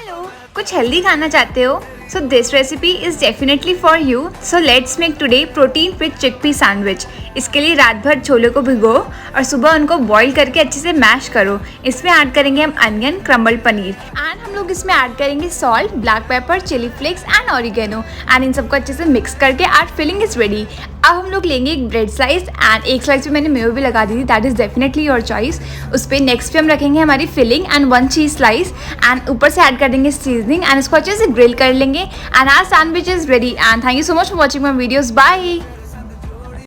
Hello, कुछ healthy खाना चाहते हो? So this recipe is definitely for you. So let's make today protein with chickpea sandwich. इसके लिए रात भर छोले को भिगो और सुबह उनको बॉईल करके अच्छे से मैश करो। इसमें ऐड करेंगे हम अनियन, क्रम्बल पनीर एंड हम लोग इसमें ऐड करेंगे salt, black pepper, chilli flakes and oregano and इन सबको अच्छे से मिक्स करके एंड फिलिंग इज़ रेडी। अब हम लोग लेंगे एक ब्रेड स्लाइस एंड एक स्लाइस पे मैंने मेयो भी लगा दी थी, that is definitely your choice. उस पर नेक्स्ट पे हम रखेंगे हमारी filling and 1 cheese slice and ऊपर से ऐड कर देंगे सीजनिंग एंड इसको अच्छे से ग्रिल कर लेंगे and our sandwich is ready. And thank you so much for watching my videos. Bye.